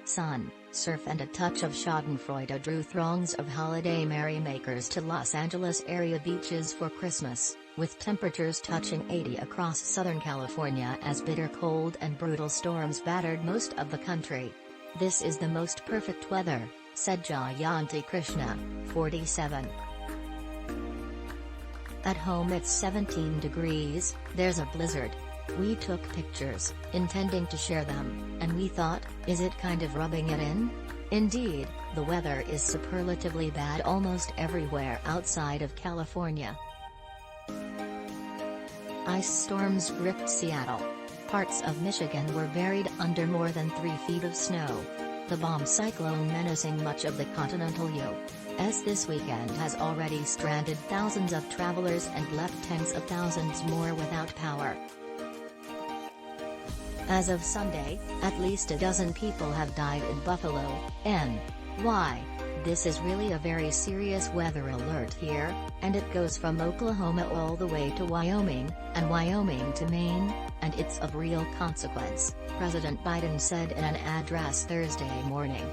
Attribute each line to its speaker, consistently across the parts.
Speaker 1: Sun, surf and a touch of schadenfreude drew throngs of holiday merrymakers to Los Angeles area beaches for Christmas, with temperatures touching 80 across Southern California as bitter cold and brutal storms battered most of the country. "This is the most perfect weather," said Jayanthi Krishna, 47. "At home it's 17 degrees, there's a blizzard. We took pictures, intending to share them, and we thought, is it kind of rubbing it in? Indeed, the weather is superlatively bad almost everywhere outside of California." Ice storms gripped Seattle. Parts of Michigan were buried under more than 3 feet of snow. The bomb cyclone menacing much of the continental U.S. this weekend has already stranded thousands of travelers and left tens of thousands more without power. As of Sunday, at least a dozen people have died in Buffalo, NY. This is really a very serious weather alert here, and it goes from Oklahoma all the way to Wyoming, and Wyoming to Maine, and it's of real consequence, President Biden said in an address Thursday morning.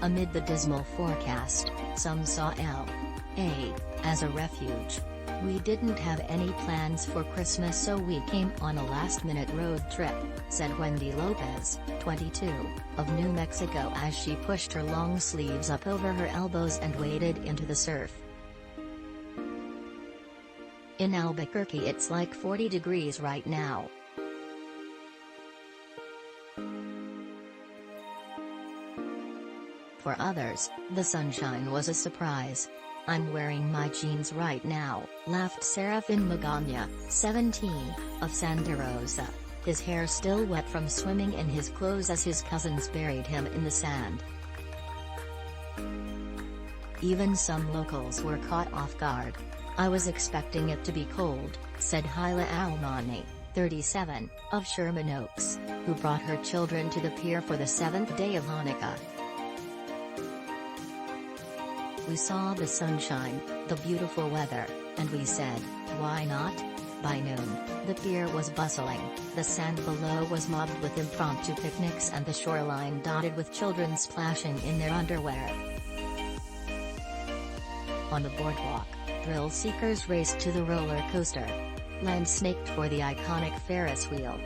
Speaker 1: Amid the dismal forecast, some saw L.A. as a refuge. "We didn't have any plans for Christmas, so we came on a last-minute road trip," said Wendy Lopez, 22, of New Mexico as she pushed her long sleeves up over her elbows and waded into the surf. "In Albuquerque it's like 40 degrees right now. For others, the sunshine was a surprise. I'm wearing my jeans right now," laughed Serafin Magaña, 17, of Santa Rosa, his hair still wet from swimming in his clothes as his cousins buried him in the sand. Even some locals were caught off guard. "I was expecting it to be cold," said Hila Almony, 37, of Sherman Oaks, who brought her children to the pier for the 7th day of Hanukkah. "We saw the sunshine, the beautiful weather, and we said, why not?" By noon, the pier was bustling, the sand below was mobbed with impromptu picnics and the shoreline dotted with children splashing in their underwear. On the boardwalk, thrill seekers raced to the roller coaster. Land snaked for the iconic Ferris wheel.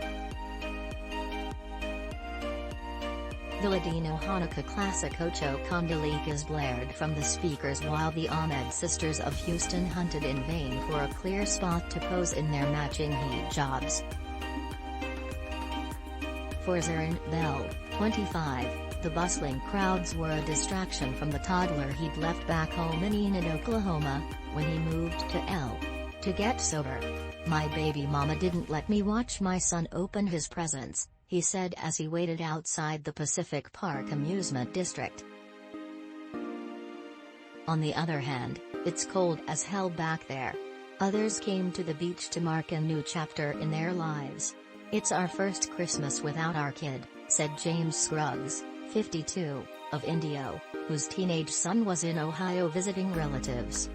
Speaker 1: The Ladino Hanukkah classic Ocho Kandelikas blared from the speakers while the Ahmed sisters of Houston hunted in vain for a clear spot to pose in their matching hijabs. For Zarin Bell, 25, the bustling crowds were a distraction from the toddler he'd left back home in Enid, Oklahoma, when he moved to L.A. to get sober. "My baby mama didn't let me watch my son open his presents," he said as he waited outside the Pacific Park Amusement District. On the other hand, it's cold as hell back there. Others came to the beach to mark a new chapter in their lives. "It's our first Christmas without our kid," said James Scruggs, 52, of Indio, whose teenage son was in Ohio visiting relatives.